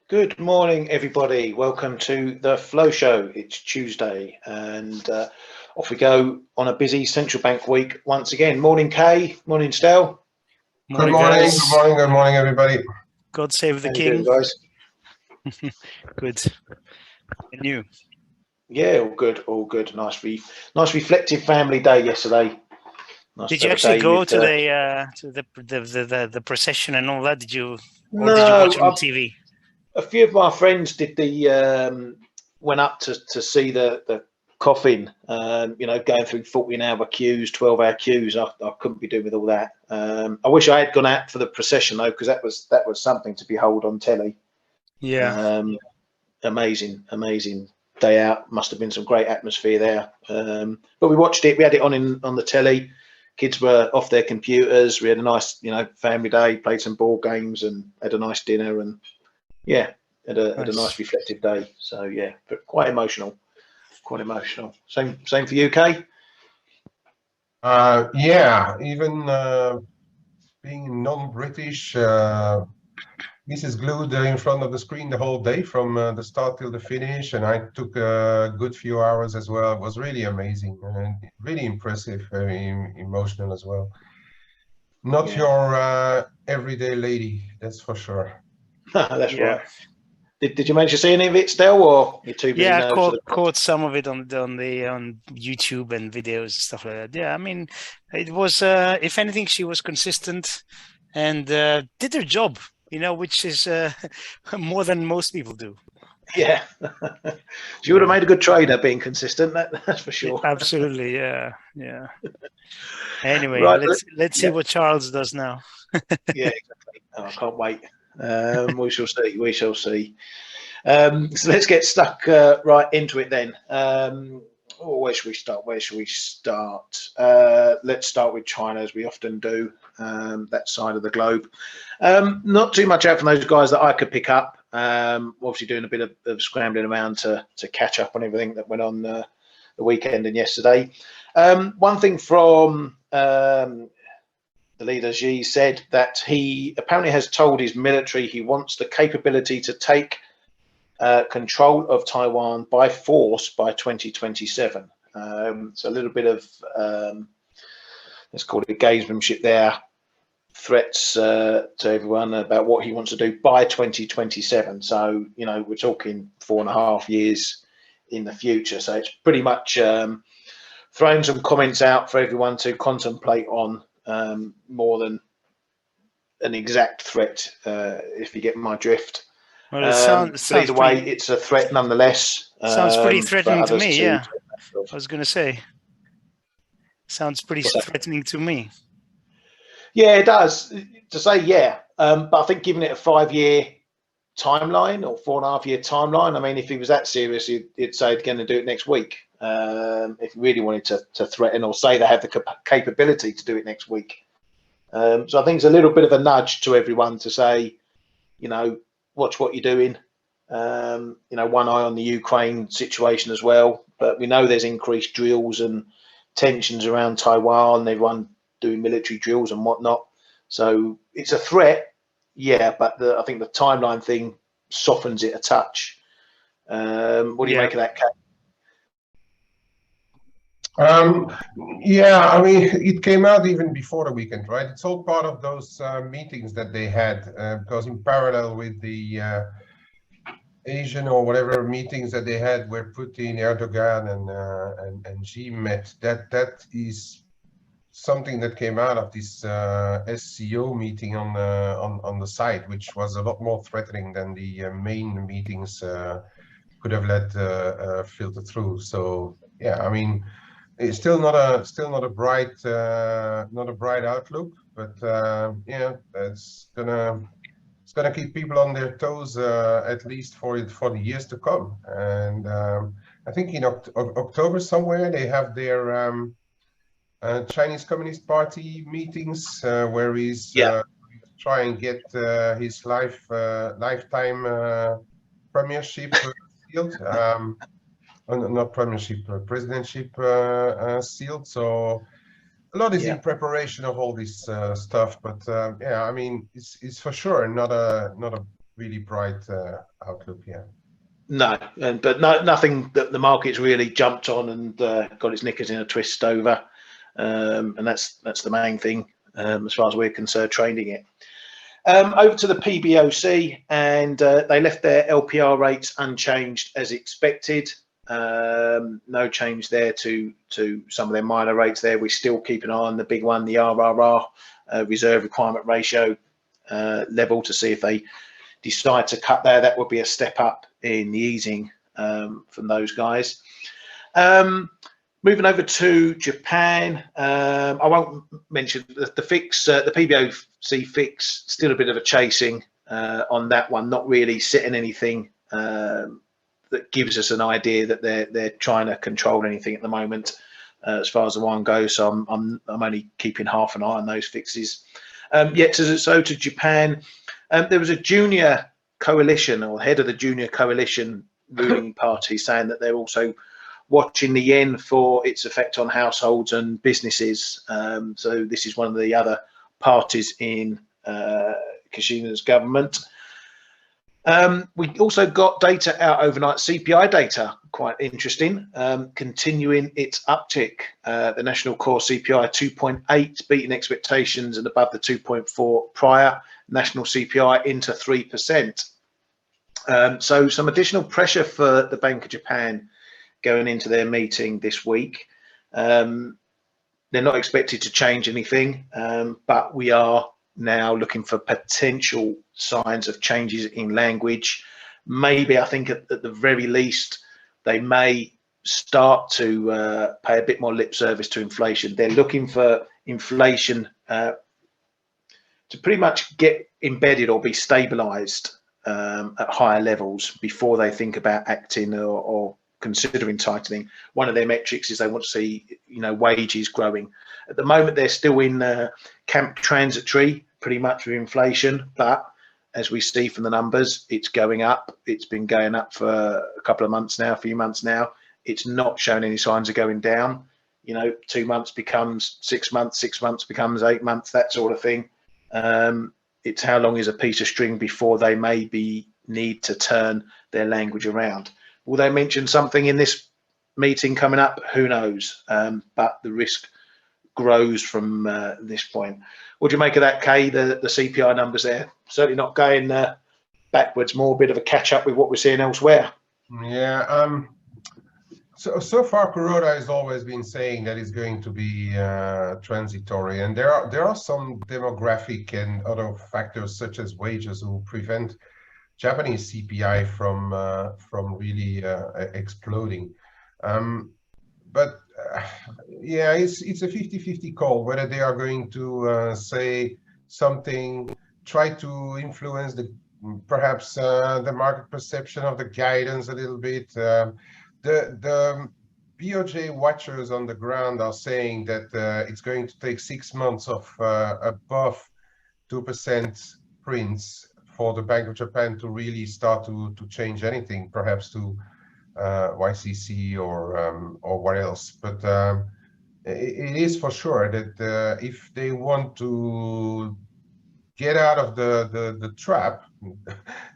Good morning, everybody. Welcome to the Flow Show. It's Tuesday, and off we go on a busy central bank week once again. Morning, Kay. Morning, Stel. Morning, good morning, guys. good morning, everybody. God save the How you king. doing, guys? Good. And you? Yeah, all good, all good. Nice reflective family day yesterday. Nice Did to you have a actually day go with, to the procession and all that? Did you, or No, did you watch it on TV? a few of my friends did went up to see the coffin. Going through 14-hour queues, 12-hour queues. I couldn't be doing with all that. I wish I had gone out for the procession though, because that was something to behold on telly. Yeah. Amazing day out. Must have been some great atmosphere there. But we watched it. We had it on the telly. Kids were off their computers. We had a nice, family day. Played some board games and had a nice dinner. And yeah, had a nice reflective day. So yeah, but quite emotional. Quite emotional. Same for you, Kay? Yeah, even being non-British, this is glued in front of the screen the whole day from the start till the finish, and I took a good few hours as well. It was really amazing and really impressive, very emotional as well. Not your everyday lady, that's for sure. That's right. Did you manage to see any of it, Stel, or you're too busy? Yeah, I caught some of it on YouTube and videos and stuff like that. Yeah, I mean, it was if anything, she was consistent and did her job, which is more than most people do. Yeah, she would have made a good trader being consistent. That's for sure. Absolutely, yeah. Anyway, right, let's see what Charles does now. Yeah, exactly. Oh, I can't wait. We shall see. We shall see. So let's get stuck right into it then. Where should we start? Let's start with China, as we often do, that side of the globe. Not too much out from those guys that I could pick up. Obviously doing a bit of scrambling around to catch up on everything that went on the weekend and yesterday. One thing from the leader Xi said that he apparently has told his military he wants the capability to take control of Taiwan by force by 2027. So a little bit of let's call it gamesmanship there, threats to everyone about what he wants to do by 2027. So we're talking 4.5 years in the future. So it's pretty much throwing some comments out for everyone to contemplate on, more than an exact threat, if you get my drift. Well, sounds either way, it's a threat nonetheless. Sounds pretty threatening to me. Yeah, I was going to say. Sounds pretty threatening to me. Yeah, it does. To say yeah, but I think giving it a 5-year timeline or 4.5-year timeline. I mean, if he was that serious, he'd say he's going to do it next week. If he really wanted to threaten or say they have the capability to do it next week. So I think it's a little bit of a nudge to everyone to say, watch what you're doing. One eye on the Ukraine situation as well. But we know there's increased drills and tensions around Taiwan, everyone doing military drills and whatnot. So it's a threat, yeah, but I think the timeline thing softens it a touch. What do you make of that, Kat? Yeah, I mean, it came out even before the weekend, right? It's all part of those meetings that they had, because in parallel with the Asian or whatever meetings that they had where Putin, Erdogan, and Xi met, that is something that came out of this SCO meeting on the site, which was a lot more threatening than the main meetings could have let filter through. So yeah, I mean, it's still not a bright outlook, but yeah, it's gonna keep people on their toes at least for the years to come. And I think in October somewhere they have their Chinese Communist Party meetings where he's try and get his lifetime premiership sealed. Not premiership, presidentship sealed. So a lot is in preparation of all this stuff. But yeah, I mean, it's for sure not a really bright outlook here. No, but nothing that the market's really jumped on and got its knickers in a twist over, and that's the main thing as far as we're concerned trading it. Over to the PBOC, and they left their LPR rates unchanged as expected. No change there to some of their minor rates there. We still keep an eye on the big one, the RRR, reserve requirement ratio level, to see if they decide to cut there. That would be a step up in the easing from those guys. Moving over to Japan, I won't mention the fix, the PBOC fix, still a bit of a chasing on that one, not really setting anything that gives us an idea that they're trying to control anything at the moment as far as the one goes. So I'm only keeping half an eye on those fixes. So to Japan, there was a junior coalition, or head of the junior coalition ruling party, saying that they're also watching the yen for its effect on households and businesses. So this is one of the other parties in Kishida's government. We also got data out overnight, CPI data, quite interesting, continuing its uptick. The national core CPI 2.8, beating expectations and above the 2.4 prior. National CPI into 3%. So some additional pressure for the Bank of Japan going into their meeting this week. They're not expected to change anything, but we are now looking for potential signs of changes in language. Maybe, I think at the very least, they may start to pay a bit more lip service to inflation. They're looking for inflation to pretty much get embedded or be stabilized at higher levels before they think about acting or considering tightening. One of their metrics is they want to see, wages growing. At the moment, they're still in camp transitory, pretty much with inflation, but as we see from the numbers, it's going up. It's been going up for a couple of months now, a few months now. It's not showing any signs of going down. 2 months becomes 6 months, 6 months becomes 8 months, that sort of thing. It's how long is a piece of string before they maybe need to turn their language around. Will they mention something in this meeting coming up? Who knows? But the risk grows from this point. What do you make of that, Kay? The CPI numbers there, certainly not going backwards, more a bit of a catch up with what we're seeing elsewhere. Yeah. So far, Kuroda has always been saying that it's going to be transitory, and there are some demographic and other factors such as wages who prevent Japanese CPI from really exploding. But yeah, it's a 50-50 call whether they are going to say something, try to influence perhaps the market perception of the guidance a little bit. The BOJ watchers on the ground are saying that it's going to take 6 months of above 2% prints for the Bank of Japan to really start to change anything, perhaps to YCC or what else. But it is for sure that if they want to get out of the trap,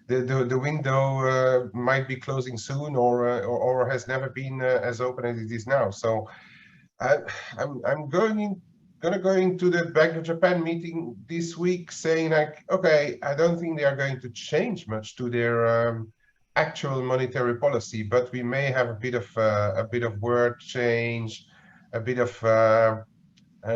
the window might be closing soon, or has never been as open as it is now. So I'm gonna go into the Bank of Japan meeting this week saying, like, okay, I don't think they are going to change much to their actual monetary policy, but we may have a bit of word change, a bit of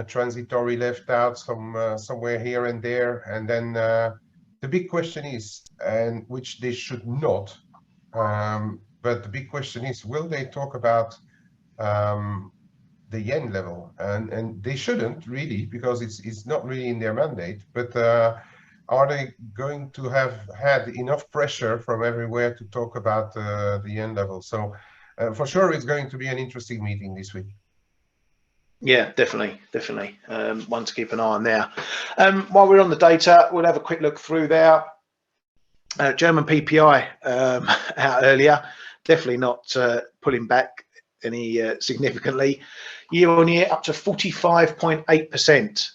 transitory left out somewhere here and there. And then the big question is, and which they should not, but the big question is, will they talk about the yen level? And they shouldn't really, because it's not really in their mandate. But are they going to have had enough pressure from everywhere to talk about the yen level? So for sure, it's going to be an interesting meeting this week. Yeah, definitely. One to keep an eye on there. While we're on the data, we'll have a quick look through there. German PPI out earlier, definitely not pulling back any significantly. Year on year, up to 45.8%.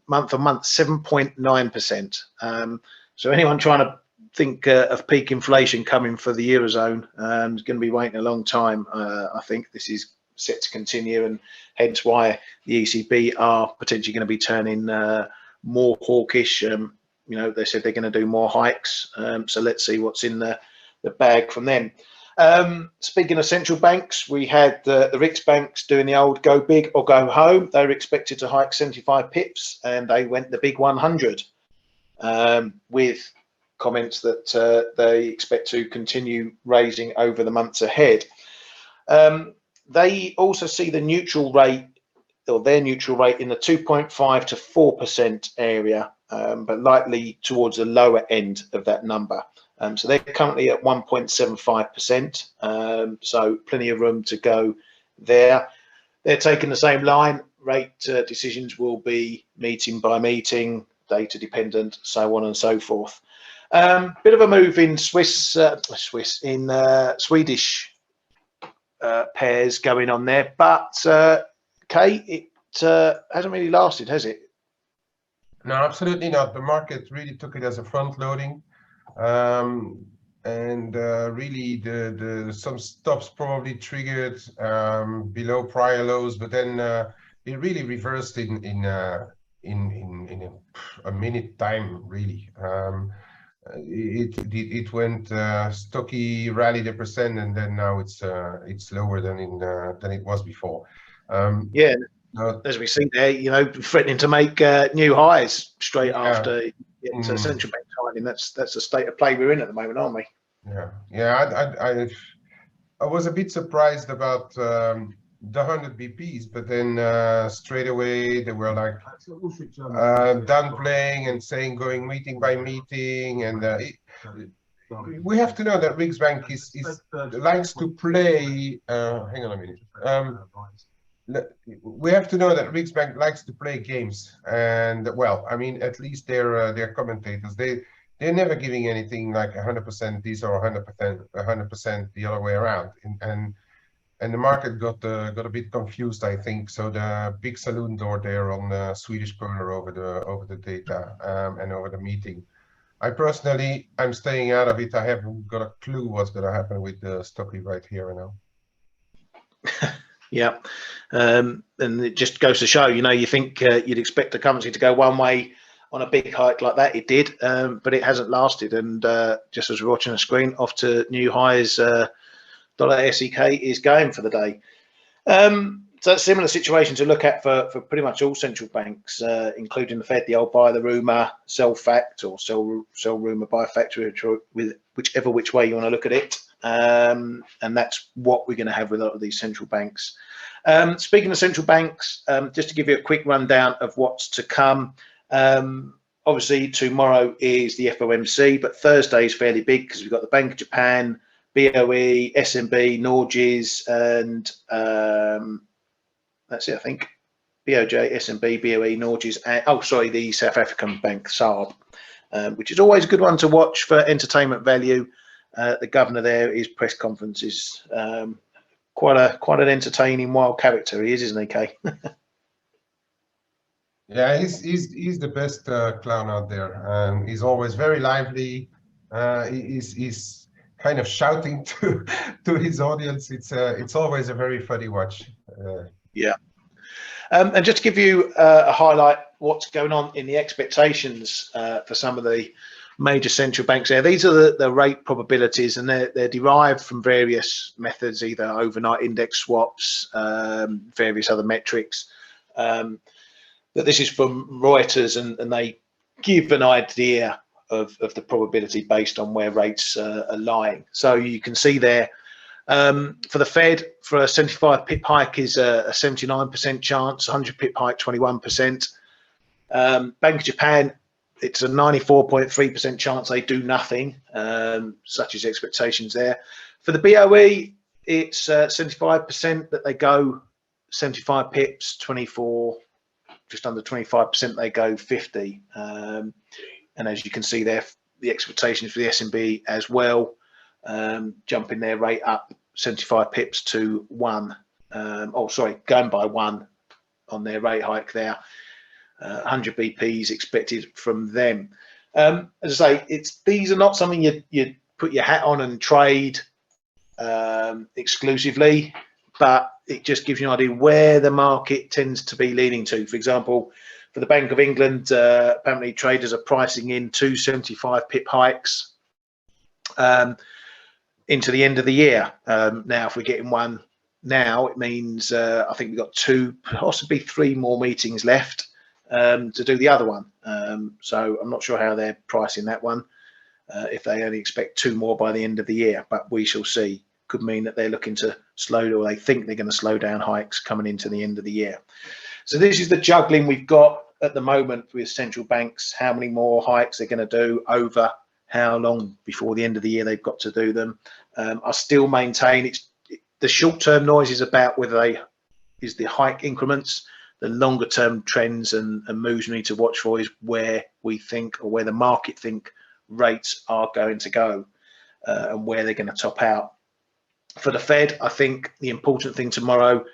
Month on month, 7.9%. So anyone trying to think of peak inflation coming for the Eurozone. It's going to be waiting a long time. I think this is set to continue, and hence why the ECB are potentially going to be turning more hawkish. They said they're going to do more hikes. So let's see what's in the bag from them. Speaking of central banks, we had the Riksbanks doing the old go big or go home. They were expected to hike 75 pips, and they went the big 100 with comments that they expect to continue raising over the months ahead. They also see the neutral rate, or their neutral rate, in the 2.5 to 4% area, but likely towards the lower end of that number. So they're currently at 1.75%, so plenty of room to go there. They're taking the same line. Rate decisions will be meeting by meeting, data dependent, so on and so forth. Bit of a move in Swedish pairs going on there, but Kay, it hasn't really lasted, has it? No, absolutely not. The market really took it as a front loading. Really some stops probably triggered below prior lows, but then it really reversed in a minute time, really. It went stocky, rallied 1%, and then now it's lower than it was before. Yeah, as we see there, threatening to make new highs straight after central bank tightening. That's the state of play we're in at the moment, aren't we? Yeah. I was a bit surprised about the 100 BPs, but then straight away they were like downplaying and saying going meeting by meeting, and we have to know that Riksbank likes to play. Hang on a minute. We have to know that Riksbank likes to play games, and well, I mean, at least their commentators, they're never giving anything like 100% this or 100% the other way around, and the market got a bit confused, I think. So the big saloon door there on the Swedish corner over the data and over the meeting. I'm staying out of it. I haven't got a clue what's going to happen with the stocky right here and now. Yeah, and it just goes to show, you think you'd expect the currency to go one way on a big hike like that. It did, but it hasn't lasted. And just as we're watching the screen, off to new highs. Dollar SEK is going for the day. So it's a similar situation to look at for pretty much all central banks, including the Fed. The old buy the rumor, sell fact, or sell rumor, buy fact, whichever which way you want to look at it. And that's what we're going to have with a lot of these central banks. Speaking of central banks, just to give you a quick rundown of what's to come. Obviously, tomorrow is the FOMC, but Thursday is fairly big because we've got the Bank of Japan, BOE, SMB, Norges, and that's it, I think. BOJ, SMB, BOE, Norges, and the South African bank, SARB, which is always a good one to watch for entertainment value. The governor there, his press conference is quite an entertaining, wild character. He is, isn't he, Kay? Yeah, he's the best clown out there. He's always very lively. He's kind of shouting to his audience. It's always a very funny watch. Yeah. And just to give you a highlight, what's going on in the expectations for some of the major central banks there. These are the rate probabilities, and they're derived from various methods, either overnight index swaps, various other metrics. But this is from Reuters, and they give an idea of the probability based on where rates are lying. So you can see there, for the Fed, for a 75 pip hike is a 79% chance, 100 pip hike, 21%. Bank of Japan, it's a 94.3% chance they do nothing, such as expectations there. For the BOE, it's 75% that they go 75 pips, 24, just under 25% they go 50. And as you can see there, the expectations for the S&B as well, jumping their rate up 75 pips to 1. Going by 1 on their rate hike there. 100 BPs expected from them. As I say, these are not something you put your hat on and trade exclusively, but it just gives you an idea where the market tends to be leaning to. For example, for the Bank of England, apparently traders are pricing in 275 pip hikes into the end of the year. Now, if we're getting one now, it means I think we've got 2, possibly 3 more meetings left to do the other one. So I'm not sure how they're pricing that one, if they only expect 2 more by the end of the year, but we shall see. Could mean that they're looking to slow, or they think they're going to slow down hikes coming into the end of the year. So this is the juggling we've got at the moment with central banks, how many more hikes they're going to do, over how long before the end of the year they've got to do them. I still maintain the short-term noise is about whether is the hike increments. The longer-term trends and moves we need to watch for is where we think, or where the market think rates are going to go, and where they're going to top out. For the Fed, I think the important thing tomorrow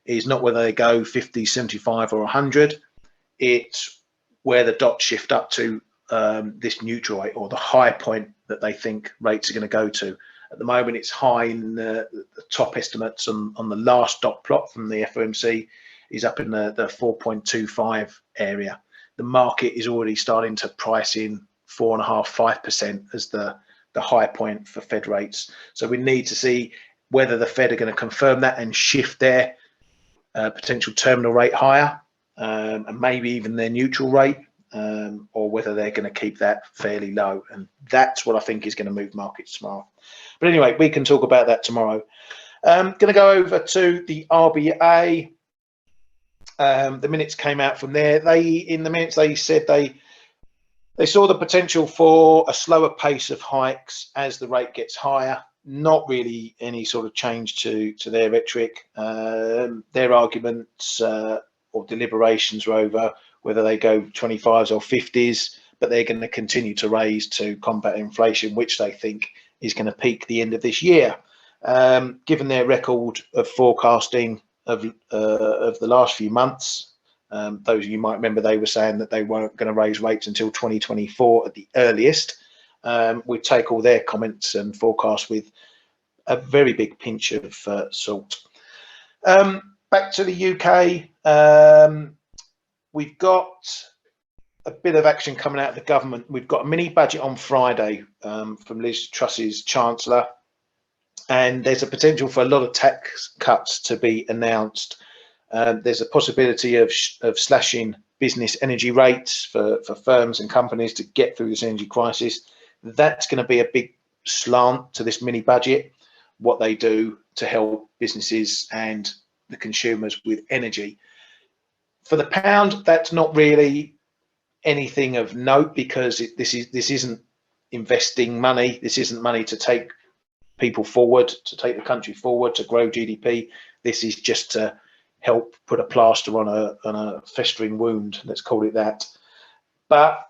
is not whether they go 50, 75 or 100. It's where the dots shift up to this neutral rate, or the high point that they think rates are going to go to. At the moment, it's high in the top estimates on the last dot plot from the FOMC is up in the 4.25 area. The market is already starting to price in 4.5%, 5% as the high point for Fed rates. So we need to see whether the Fed are going to confirm that and shift their potential terminal rate higher, and maybe even their neutral rate, or whether they're going to keep that fairly low. And that's what I think is going to move markets tomorrow. But anyway, we can talk about that tomorrow. Going to go over to the RBA. The minutes came out from there. In the minutes, they said they saw the potential for a slower pace of hikes as the rate gets higher. Not really any sort of change to their rhetoric. Their arguments or deliberations were over whether they go 25s or 50s, but they're going to continue to raise to combat inflation, which they think is going to peak the end of this year. Given their record of forecasting of the last few months, those of you might remember they were saying that they weren't going to raise rates until 2024 at the earliest. We take all their comments and forecasts with a very big pinch of salt. Back to the UK, we've got a bit of action coming out of the government. We've got a mini budget on Friday from Liz Truss's Chancellor, and there's a potential for a lot of tax cuts to be announced. There's a possibility of slashing business energy rates for firms and companies to get through this energy crisis. That's going to be a big slant to this mini budget, what they do to help businesses and the consumers with energy. For the pound, that's not really anything of note, because this isn't investing money. This isn't money to take people forward, to take the country forward, to grow GDP. This is just to help put a plaster on a festering wound, let's call it that. But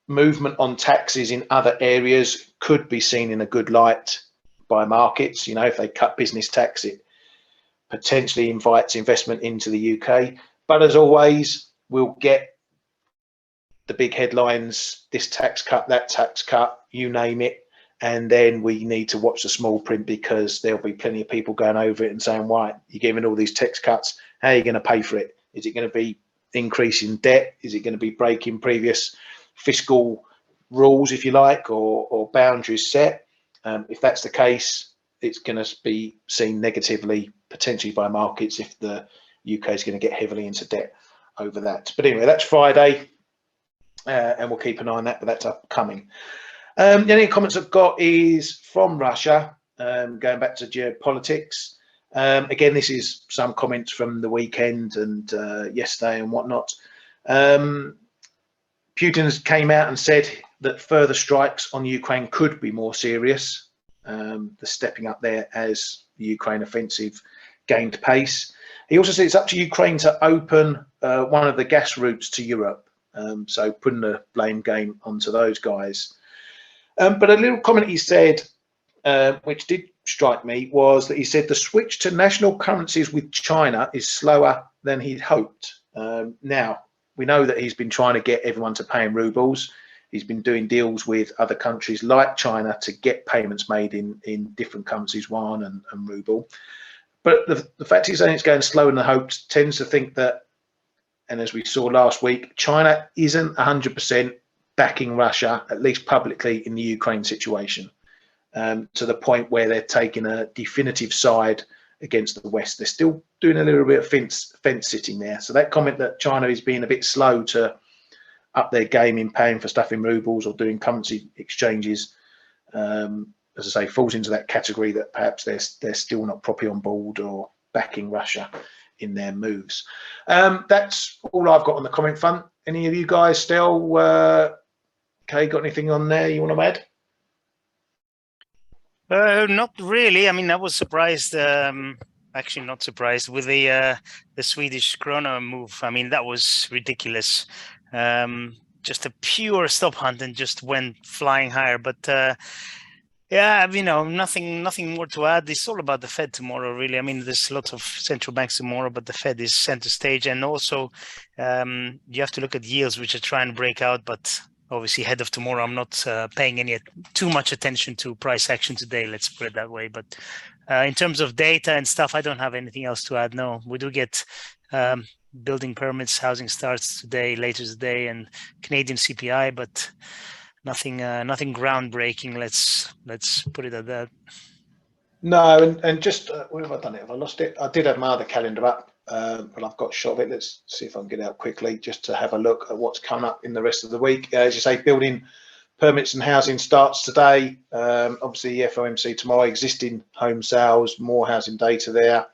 movement on taxes in other areas could be seen in a good light by markets. You know, if they cut business tax, it potentially invites investment into the UK. But as always, we'll get the big headlines, this tax cut, that tax cut, you name it. And then we need to watch the small print, because there'll be plenty of people going over it and saying, why, you're giving all these tax cuts, how are you going to pay for it? Is it going to be increasing debt? Is it going to be breaking previous fiscal rules, if you like, or boundaries set? If that's the case, it's going to be seen negatively potentially by markets if the UK is going to get heavily into debt over that. But anyway, that's Friday, and we'll keep an eye on that, but that's upcoming. The only comments I've got is from Russia, going back to geopolitics. Again, this is some comments from the weekend and yesterday and whatnot. Putin came out and said that further strikes on Ukraine could be more serious. The stepping up there as the Ukraine offensive gained pace. He also said it's up to Ukraine to open one of the gas routes to Europe. So putting the blame game onto those guys. But a little comment he said, which did strike me, was that he said the switch to national currencies with China is slower than he'd hoped. Now, we know that he's been trying to get everyone to pay in rubles. he's been doing deals with other countries like China to get payments made in different currencies, yuan and ruble. But the fact he's saying it's going slower than hoped tends to think that, and as we saw last week, China isn't 100% backing Russia, at least publicly, in the Ukraine situation, to the point where they're taking a definitive side against the West. They're still doing a little bit of fence sitting there. So that comment that China is being a bit slow to up their game in paying for stuff in rubles or doing currency exchanges, as I say, falls into that category that perhaps they're still not properly on board or backing Russia in their moves. That's all I've got on the comment front. Any of you guys still, Kay, got anything on there you want to add? Not really. I mean, I was surprised, actually not surprised with the Swedish krona move. I mean, that was ridiculous. Just a pure stop hunt and just went flying higher. But yeah, you know, nothing more to add. It's all about the Fed tomorrow, really. I mean, there's lots of central banks tomorrow, but the Fed is center stage. And also, you have to look at yields, which are trying to break out. But obviously, ahead of tomorrow, I'm not paying too much attention to price action today. Let's put it that way. But in terms of data and stuff, I don't have anything else to add. No, we do get building permits, housing starts today, later today, and Canadian CPI, but nothing groundbreaking. Let's put it at that. No, and just where have I done it? Have I lost it? I did have my other calendar up, but I've got shot of it. Let's see if I can get it out quickly just to have a look at what's coming up in the rest of the week. As you say, building permits and housing starts today. Obviously, FOMC tomorrow, existing home sales, more housing data there.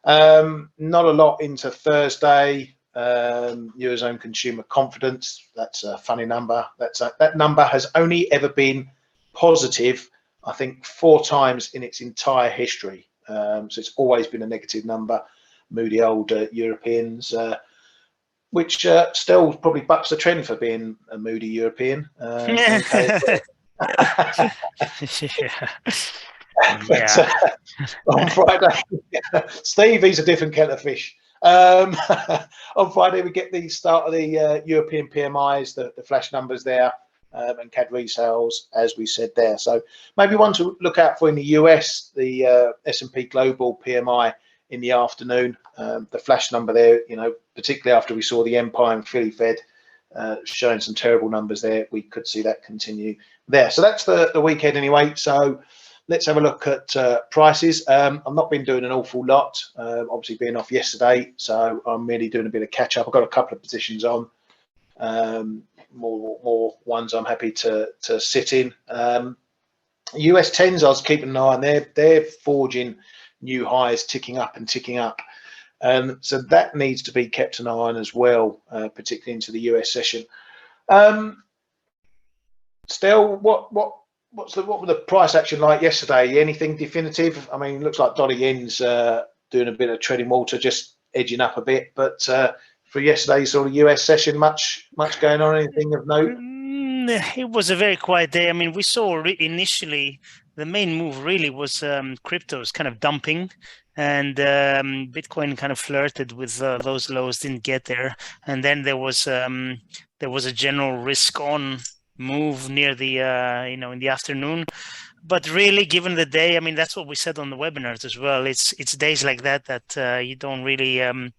Not a lot into Thursday. Eurozone consumer confidence. That's a funny number. That number has only ever been positive, I think, 4 times in its entire history. So it's always been a negative number. Moody old Europeans, which still probably bucks the trend for being a moody European. Okay. But, on Friday, Steve, he's a different kettle of fish. On Friday, we get the start of the European PMIs, the flash numbers there, and CAD resales, as we said there. So maybe one to look out for in the US, the S&P Global PMI in the afternoon. The flash number there, you know, particularly after we saw the Empire and Philly Fed showing some terrible numbers there, we could see that continue there. So that's the weekend anyway. So let's have a look at prices. I've not been doing an awful lot, obviously being off yesterday, so I'm really doing a bit of catch up. I've got a couple of positions on, more ones I'm happy to sit in. US 10s, I was keeping an eye on. They're forging new highs, ticking up and ticking up. So that needs to be kept an eye on as well, particularly into the US session. Still, what was the price action like yesterday? Anything definitive? I mean, it looks like dollar yen's doing a bit of treading water, just edging up a bit. But for yesterday's sort of US session, much going on? Anything of note? It was a very quiet day. I mean, we saw initially the main move really was cryptos kind of dumping, and Bitcoin kind of flirted with those lows, didn't get there, and then there was a general risk on move near the in the afternoon. But really, given the day, I mean, that's what we said on the webinars as well. It's days like that you don't really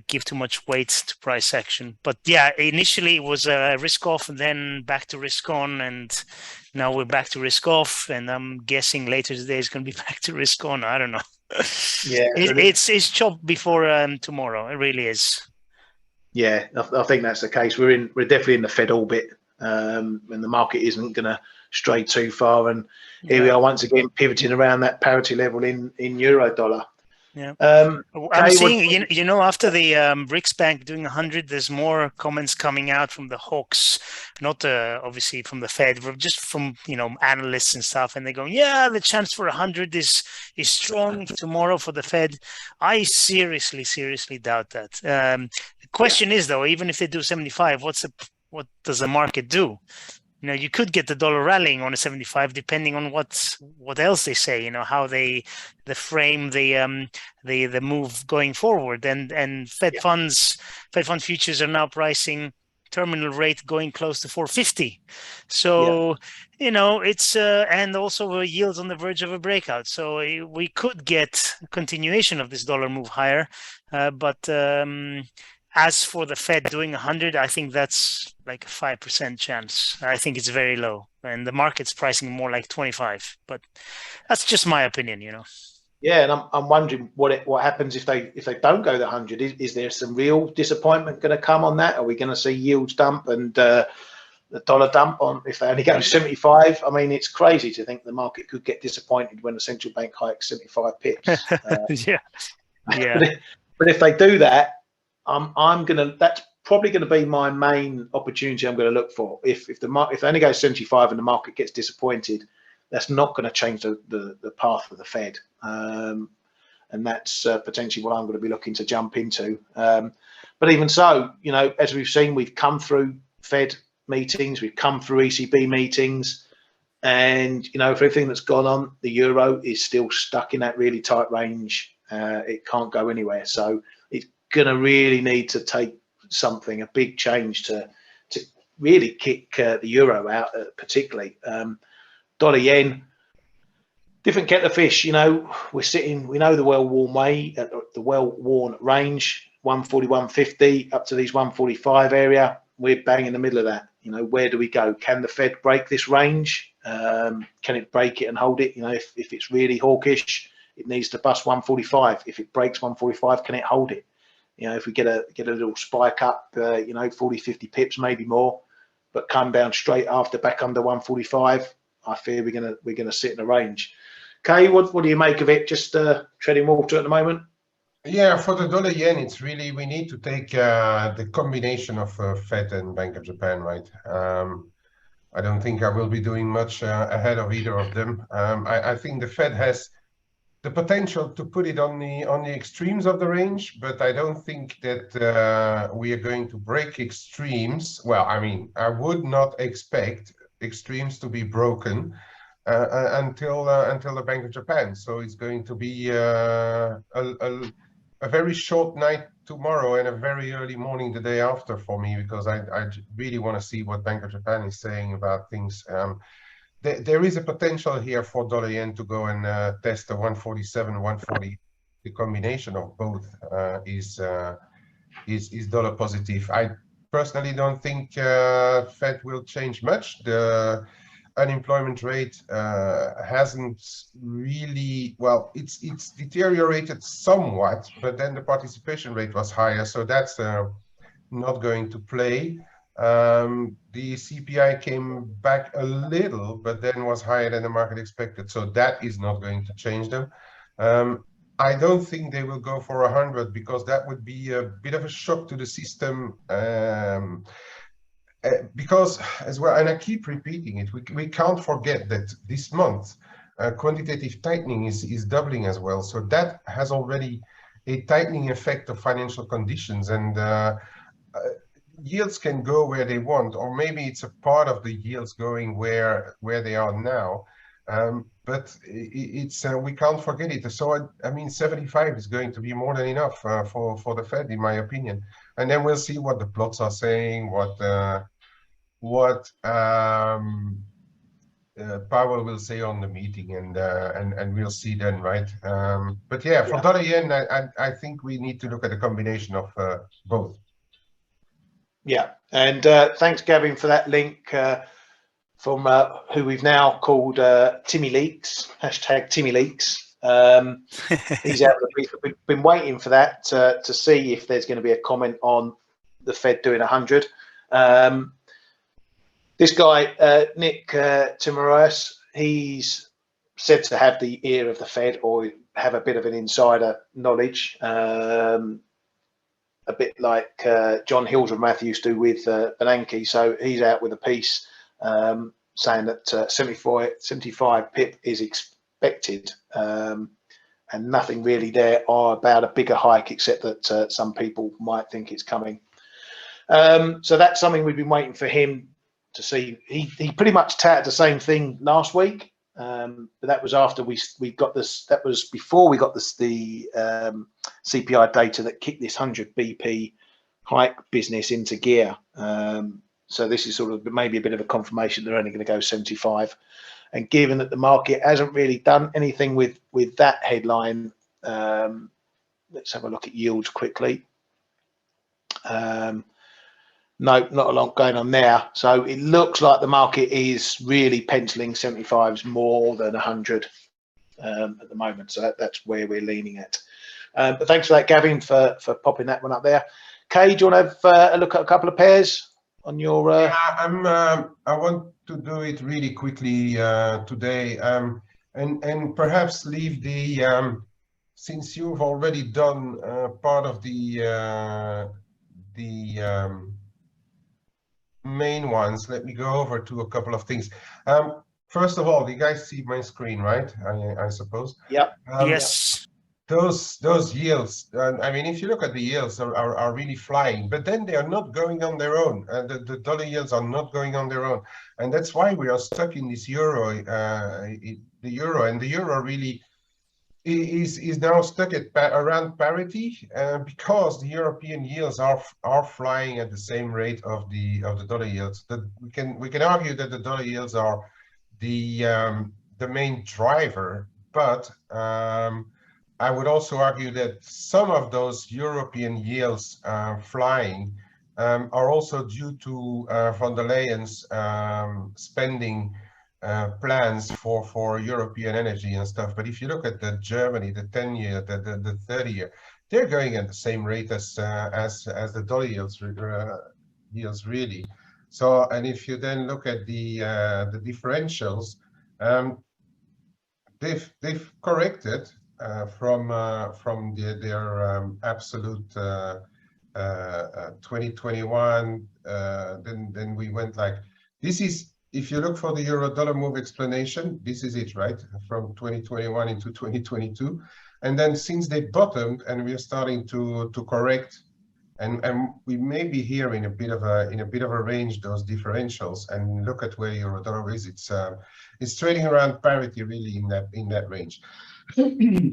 give too much weight to price action. But yeah, initially it was risk off and then back to risk on, and now we're back to risk off, and I'm guessing later today is going to be back to risk on. I don't know. Yeah, it's chopped before tomorrow. It really is. Yeah, I think that's the case. We're definitely in the Fed orbit, and the market isn't going to stray too far. And here we are once again pivoting around that parity level in euro dollar. Yeah, I'm seeing, after the BRICS Bank doing 100, there's more comments coming out from the hawks, not obviously from the Fed, but just from analysts and stuff, and they're going, yeah, the chance for 100 is strong tomorrow for the Fed. I seriously doubt that. The question is, though, even if they do 75, what does the market do? You could get the dollar rallying on a 75, depending on what else they say. How they frame the move going forward. And Fed fund futures are now pricing terminal rate going close to 450. So, you know, it's and also yields on the verge of a breakout. So we could get a continuation of this dollar move higher. But as for the Fed doing 100, I think that's like a 5% chance. I think it's very low, and the market's pricing more like 25. But that's just my opinion, you know. Yeah, and I'm wondering what happens if they don't go the 100. Is there some real disappointment going to come on that? Are we going to see yields dump and the dollar dump on if they only go 75? I mean, it's crazy to think the market could get disappointed when the central bank hikes 75 pips. Yeah. But if they do that, that's probably going to be my main opportunity I'm going to look for. If they only go 75 and the market gets disappointed, that's not going to change the path of the Fed. And that's potentially what I'm going to be looking to jump into. But even so, you know, as we've seen, we've come through Fed meetings, we've come through ECB meetings, and, you know, for everything that's gone on, the euro is still stuck in that really tight range. It can't go anywhere. So it's going to really need to take something, a big change to really kick the euro out, particularly. Dollar yen, different kettle of fish. You know, we know the well-worn range, 140, 150 up to these 145 area. We're bang in the middle of that. You know, where do we go? Can the Fed break this range? Can it break it and hold it? You know, if it's really hawkish, it needs to bust 145. If it breaks 145, can it hold it? You know, if we get a little spike up, you know, 40, 50 pips, maybe more, but come down straight after back under 145, I fear we're gonna sit in a range. Kay, what do you make of it? Just treading water at the moment. Yeah, for the dollar yen, it's really we need to take the combination of Fed and Bank of Japan, right? I don't think I will be doing much ahead of either of them. I think the Fed has the potential to put it on the extremes of the range, but I don't think that we are going to break extremes. Well, I mean, I would not expect extremes to be broken until the Bank of Japan. So it's going to be a very short night tomorrow and a very early morning the day after for me, because I really want to see what Bank of Japan is saying about things. There is a potential here for dollar yen to go and test the 147, 140. The combination of both is dollar positive. I personally don't think Fed will change much. The unemployment rate hasn't really, well, it's deteriorated somewhat, but then the participation rate was higher, so that's not going to play. The CPI came back a little, but then was higher than the market expected, so that is not going to change them. I don't think they will go for 100, because that would be a bit of a shock to the system. Because as well, and I keep repeating it, we can't forget that this month quantitative tightening is doubling as well. So that has already a tightening effect of financial conditions, and yields can go where they want, or maybe it's a part of the yields going where they are now. But it's we can't forget it. So I mean, 75 is going to be more than enough for the Fed, in my opinion. And then we'll see what the plots are saying, what Powell will say on the meeting, and we'll see then, right? But yeah, for dollar yen, I think we need to look at a combination of both. Yeah, and thanks, Gavin, for that link from who we've now called Timmy Leaks, hashtag Timmy Leaks. He's out. We've been waiting for that to see if there's going to be a comment on the Fed doing 100. This guy, Nick Timiraos, he's said to have the ear of the Fed, or have a bit of an insider knowledge, a bit like John Hildreth used to with Bernanke. So he's out with a piece saying that 75 pip is expected, and nothing really there about a bigger hike, except that some people might think it's coming. So that's something we've been waiting for him to see. He pretty much touted the same thing last week, but that was after we got this. That was before we got the CPI data that kicked this 100 BP hike business into gear. So this is sort of maybe a bit of a confirmation they're only going to go 75. And given that the market hasn't really done anything with that headline, let's have a look at yields quickly. No, not a lot going on there. So it looks like the market is really penciling 75s more than 100 at the moment. So that's where we're leaning at. But thanks for that, Gavin, for popping that one up there. Kay, do you want to have a look at a couple of pairs on your? Yeah, I want to do it really quickly today, and perhaps leave the since you've already done part of the main ones. Let me go over to a couple of things. First of all, you guys see my screen, right? I suppose. Yeah. Yes. Those yields, I mean, if you look at the yields are really flying, but then they are not going on their own. The dollar yields are not going on their own. And that's why we are stuck in this euro, the euro really is now stuck at around parity because the European yields are flying at the same rate of the dollar yields. We can argue that the dollar yields are the main driver, but I would also argue that some of those European yields flying are also due to von der Leyen's spending plans for European energy and stuff. But if you look at the Germany, the 10-year, the 30-year, they're going at the same rate as the dollar yields really. So, and if you then look at the differentials, they've corrected from their absolute 2021. Then we went like, this is, if you look for the euro dollar move explanation, this is it, right? From 2021 into 2022. And then since they bottomed and we are starting to correct, and we may be here in a bit of a range, those differentials, and look at where euro dollar is. It's trading around parity really in that range.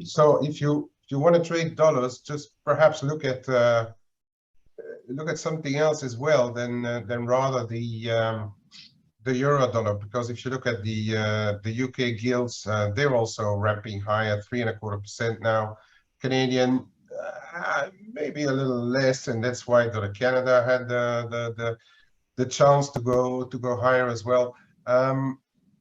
So if you want to trade dollars, just perhaps look at something else as well than rather the euro dollar, because if you look at the UK gilts, they're also ramping high at 3.25% now. Canadian maybe a little less, and that's why Canada had the chance to go higher as well.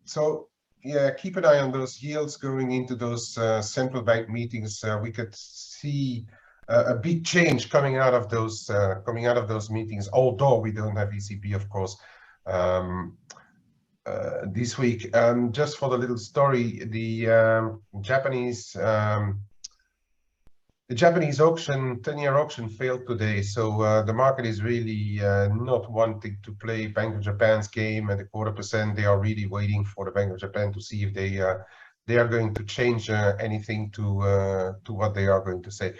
So yeah, keep an eye on those yields going into those central bank meetings. We could see a big change coming out of those meetings, although we don't have ECB, of course, this week. Just for the little story, the Japanese auction, 10-year auction failed today, so the market is really not wanting to play Bank of Japan's game at 0.25%. They are really waiting for the Bank of Japan to see if they are going to change anything to what they are going to say.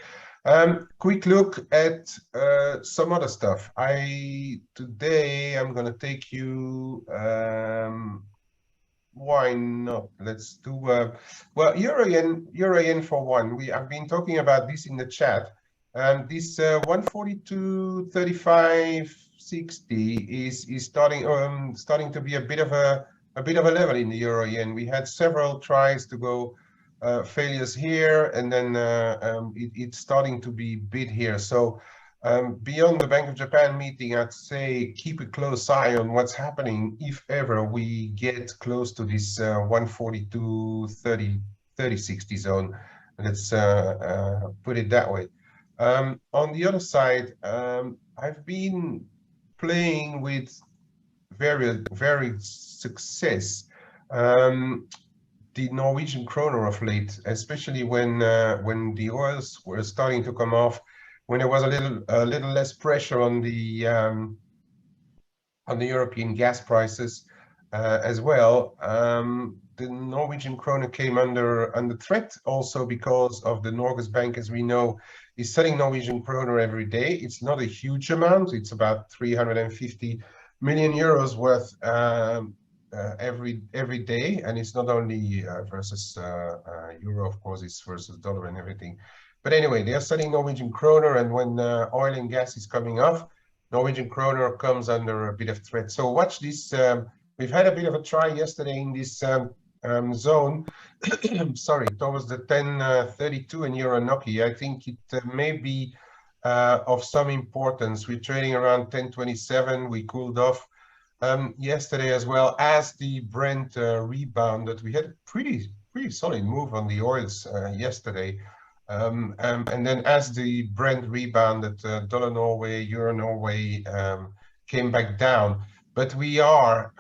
Quick look at some other stuff. Today I'm going to take you. Why not? Let's do well, euro-yen for one. I've been talking about this in the chat. This 142.3560 is starting to be a bit of a level in the euro-yen. We had several tries to go failures here, and then it's starting to be bid here. So beyond the Bank of Japan meeting, I'd say keep a close eye on what's happening if ever we get close to this 142.3060 zone. Let's put it that way. On the other side, I've been playing with very success the Norwegian kroner of late, especially when the oils were starting to come off, when there was a little less pressure on the European gas prices as well. The Norwegian kroner came under threat also because of the Norges Bank, as we know, is selling Norwegian kroner every day. It's not a huge amount. It's about 350 million euros worth every day, and it's not only versus euro, of course, it's versus dollar and everything. But anyway, they are selling Norwegian kroner, and when oil and gas is coming off, Norwegian kroner comes under a bit of threat. So watch this. We've had a bit of a try yesterday in this zone. Sorry, towards the 10.32 and euro NOK. I think it may be of some importance. We're trading around 10.27. We cooled off yesterday as well as the Brent rebounded. We had a pretty solid move on the oils yesterday. And then as the Brent rebounded, dollar Norway, euro Norway came back down. But we are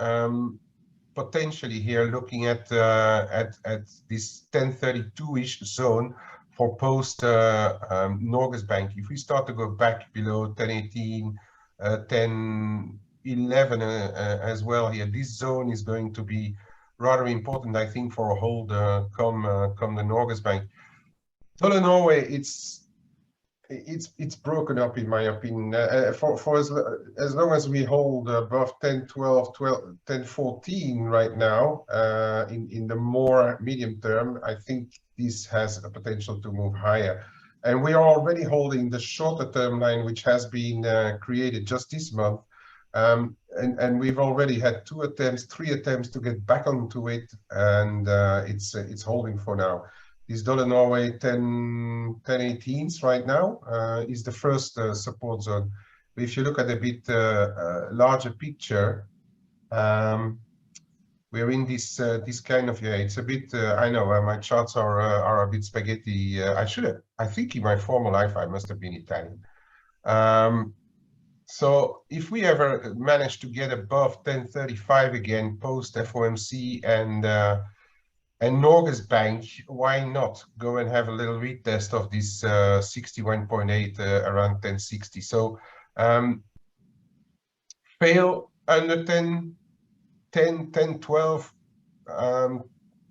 potentially here looking at this 1032-ish zone for post Norges Bank. If we start to go back below 1018, 1011 as well here, this zone is going to be rather important, I think, for a hold come the Norges Bank. Dollar Norway, it's broken up in my opinion. For as long as we hold above 1012, 1014 right now in the more medium term, I think this has a potential to move higher. And we are already holding the shorter term line, which has been created just this month. And we've already had 3 attempts to get back onto it, and it's holding for now. This dollar Norway 1018s right now is the first support zone. But if you look at a bit larger picture, we're in this kind of, yeah, it's a bit, I know my charts are a bit spaghetti. I think in my former life I must have been Italian. So if we ever manage to get above 1035 again post FOMC and Norges Bank, why not go and have a little retest of this 61.8 around 1060? So fail under 10, 12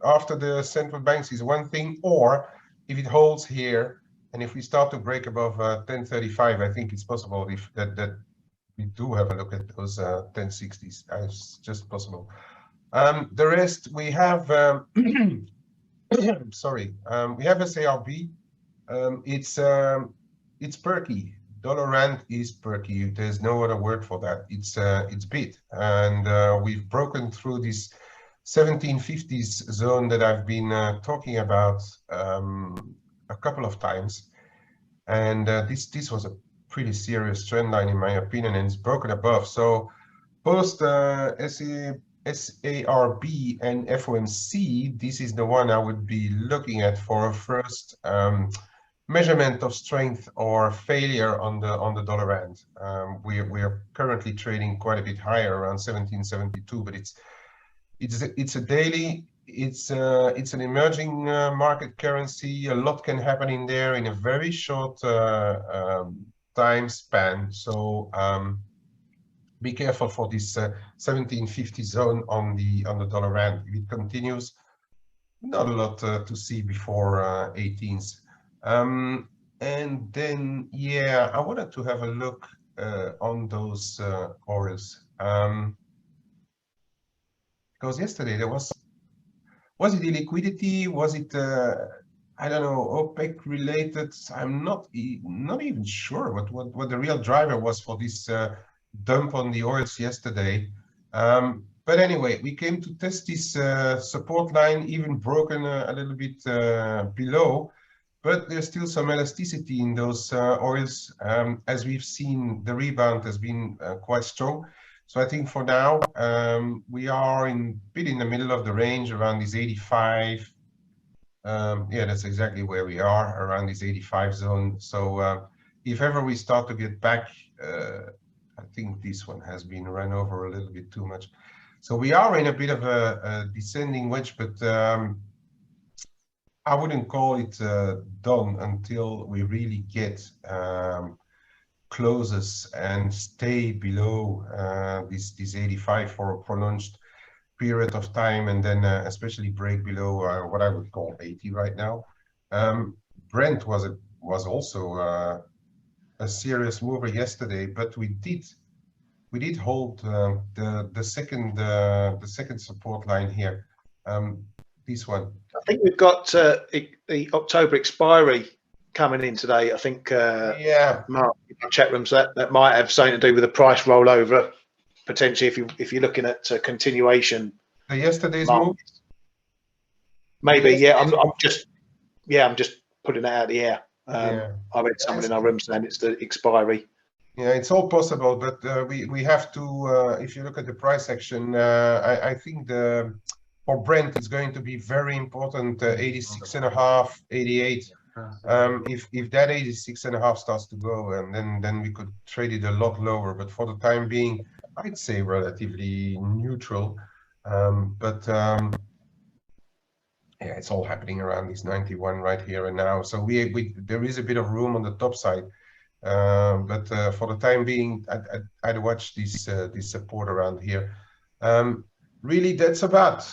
after the central banks is one thing, or if it holds here and if we start to break above 1035, I think it's possible if that we do have a look at those 1060s. It's just possible. The rest we have, sorry, we have SARB. It's perky. Dollar rand is perky. There's no other word for that. It's bid, and we've broken through this 1750s zone that I've been talking about a couple of times, and this was a pretty serious trend line in my opinion, and it's broken above. So post SARB and FOMC, this is the one I would be looking at for a first measurement of strength or failure on the dollar rand. We're currently trading quite a bit higher, around 1772, but it's a daily. It's an emerging market currency. A lot can happen in there in a very short time span. So be careful for this 1750 zone on the dollar rand. If it continues, not a lot to see before 18s. And then, yeah, I wanted to have a look on those oils. Because yesterday there was it illiquidity? Was it I don't know, OPEC related? I'm not even sure what the real driver was for this dump on the oils yesterday. But anyway, we came to test this support line, even broken a little bit below, but there's still some elasticity in those oils. As we've seen, the rebound has been quite strong. So I think for now, we are a bit in the middle of the range around this 85. Yeah, that's exactly where we are, around this 85 zone. So if ever we start to get back, I think this one has been run over a little bit too much. So we are in a bit of a descending wedge, but I wouldn't call it done until we really get closes and stay below this 85 for a prolonged period of time, and then especially break below what I would call 80 right now. Brent was also a serious mover yesterday, but we did hold the second support line here. This one. I think we've got the October expiry coming in today. I think Yeah, Mark, chat rooms that might have something to do with the price rollover potentially. If you're looking at continuation, yesterday's Mark, move. maybe. Yeah, Yesterday's I'm just putting that out of the air. Yeah. I read someone in our room saying it's the expiry. Yeah, it's all possible, but we have to. If you look at the price action, I think for Brent it's going to be very important. 86.5, 88. If that 86.5 starts to go, and then we could trade it a lot lower. But for the time being, I'd say relatively neutral. Yeah, it's all happening around this 91 right here and now. So there is a bit of room on the top side. But for the time being, I'd watch this support around here. Really, that's about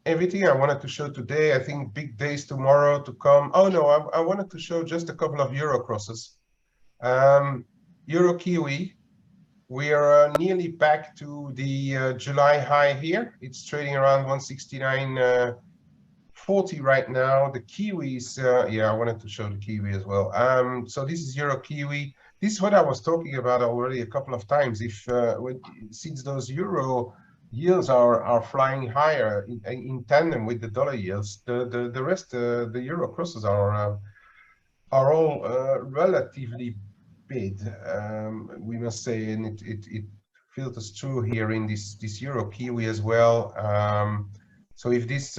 everything I wanted to show today. I think big days tomorrow to come. Oh no, I wanted to show just a couple of euro crosses. Euro Kiwi, we are nearly back to the July high here. It's trading around 169.40 right now. The Kiwis, yeah, I wanted to show the Kiwi as well. So this is Euro Kiwi. This is what I was talking about already a couple of times. Since those euro yields are flying higher in tandem with the dollar yields, the rest, the euro crosses are all relatively bid, we must say, and it filters through here in this Euro Kiwi as well. So if this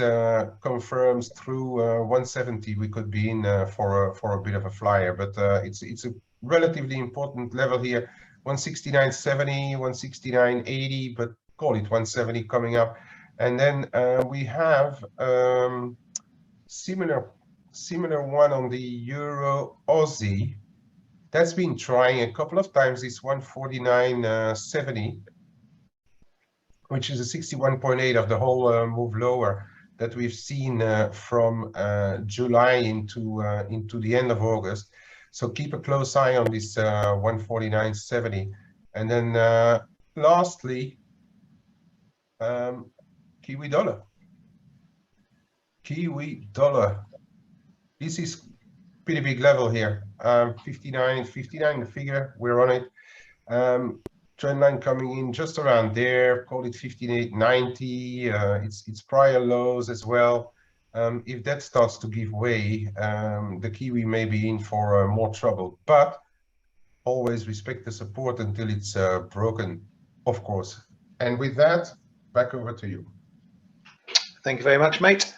confirms through 170, we could be in for a bit of a flyer, but it's a relatively important level here, 169.70, 169.80, but call it 170 coming up. And then we have similar one on the Euro Aussie. That's been trying a couple of times, this 149.70, which is a 61.8 of the whole move lower that we've seen from July into the end of August. So keep a close eye on this 149.70. And then lastly, Kiwi dollar. Kiwi dollar. This is pretty big level here. 59 the figure, we're on it. Trend line coming in just around there, call it 58.90. It's prior lows as well. If that starts to give way, the Kiwi may be in for more trouble, but always respect the support until it's broken, of course. And with that, back over to you. Thank you very much, mate.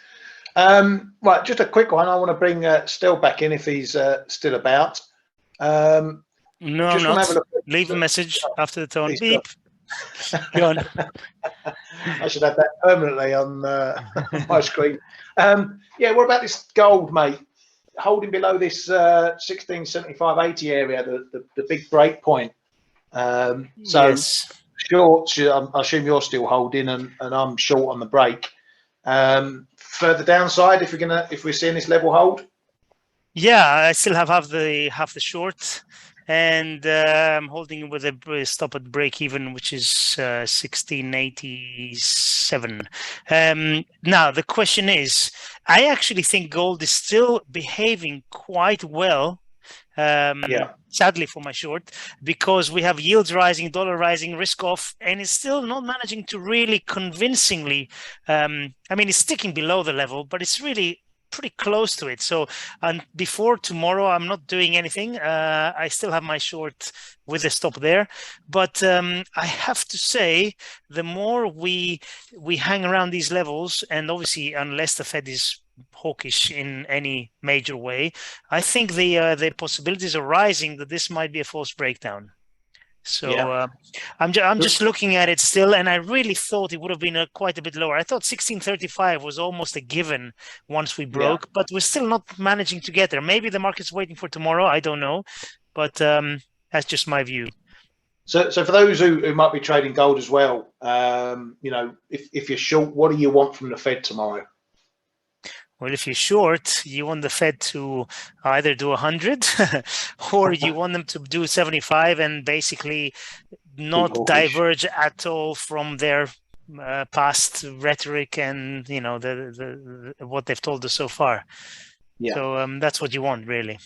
Right, just a quick one. I want to bring Still back in if he's still about. No, I'm not. Leave a look. message after the tone. Beep. Go on. I should have that permanently on my screen. Yeah, what about this gold, mate? Holding below this 1675.80 area, the big break point. So yes. Short, I assume you're still holding, and I'm short on the break. Further downside, if we're seeing this level hold. Yeah, I still have half the short, and I'm holding with a stop at break even, which is 1687. Now the question is, I actually think gold is still behaving quite well. Sadly for my short, because we have yields rising, dollar rising, risk off, and it's still not managing to really convincingly. I mean, it's sticking below the level, but it's really pretty close to it. So, and before tomorrow, I'm not doing anything. I still have my short with a stop there, but I have to say, the more we hang around these levels, and obviously, unless the Fed is hawkish in any major way, I think the possibilities are rising that this might be a false breakdown. So yeah. I'm just looking at it still, and I really thought it would have been quite a bit lower. I thought 1635 was almost a given once we broke, but we're still not managing to get there. Maybe the market's waiting for tomorrow. I don't know, but that's just my view. So for those who might be trading gold as well, you know, if you're short, what do you want from the Fed tomorrow? Well, if you're short, you want the Fed to either do 100 or you want them to do 75 and basically not diverge at all from their past rhetoric and, you know, the what they've told us so far. Yeah. So that's what you want, really.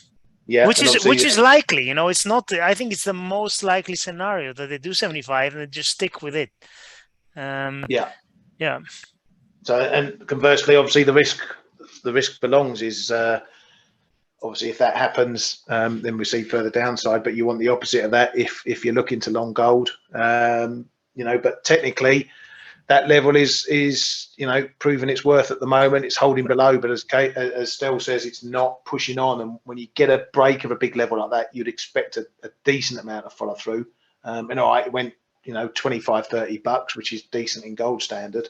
Yeah, which and is obviously, likely. You know, it's not. I think it's the most likely scenario that they do 75 and they just stick with it. yeah. Yeah. So, and conversely, obviously, the risk belongs is obviously if that happens, then we see further downside. But you want the opposite of that if you're looking to long gold. You know, but technically, that level is you know, proving its worth at the moment. It's holding below, but as Stell says, it's not pushing on. And when you get a break of a big level like that, you'd expect a decent amount of follow through. And all right, it went, you know, 25, $30, which is decent in gold standard.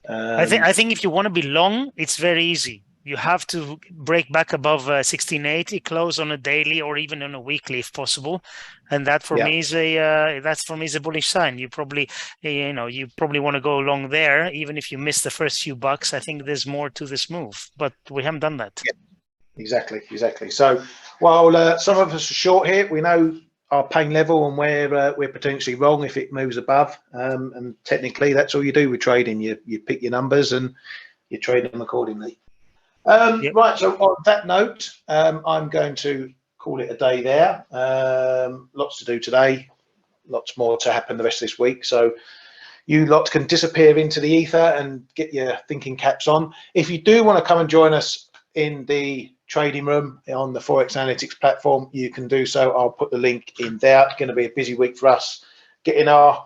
I think if you want to be long, it's very easy. You have to break back above 1680, close on a daily or even on a weekly if possible, and that for me is a bullish sign. You probably want to go long there, even if you miss the first few bucks. I think there's more to this move, but we haven't done that. Yeah, exactly. So while some of us are short here, we know our pain level and where we're potentially wrong if it moves above. And technically, that's all you do with trading. You pick your numbers and you trade them accordingly. Right, so on that note, I'm going to call it a day there. Lots to do today, lots more to happen the rest of this week. So you lot can disappear into the ether and get your thinking caps on. If you do want to come and join us in the trading room on the ForexAnalytix platform, you can do so. I'll put the link in there. It's going to be a busy week for us getting our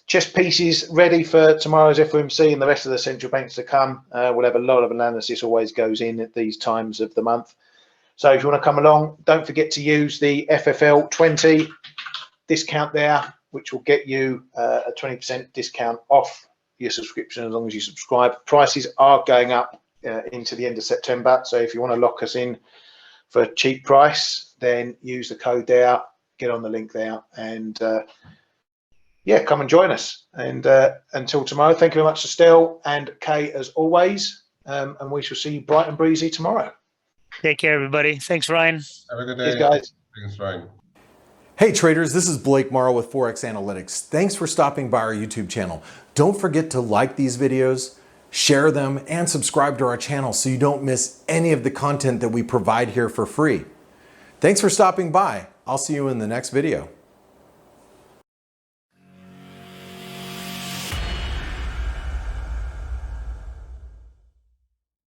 chess pieces ready for tomorrow's FOMC and the rest of the central banks to come. We'll have a lot of analysis always goes in at these times of the month. So if you want to come along, don't forget to use the FFL 20 discount there, which will get you a 20% discount off your subscription as long as you subscribe. Prices are going up into the end of September. So if you want to lock us in for a cheap price, then use the code there, get on the link there, and yeah, come and join us. And until tomorrow, thank you very much to Stell and Kay as always. And we shall see you bright and breezy tomorrow. Take care, everybody. Thanks, Ryan. Have a good day. Cheers, guys. Thanks, Ryan. Hey traders, this is Blake Morrow with ForexAnalytix. Thanks for stopping by our YouTube channel. Don't forget to like these videos, share them, and subscribe to our channel so you don't miss any of the content that we provide here for free. Thanks for stopping by. I'll see you in the next video.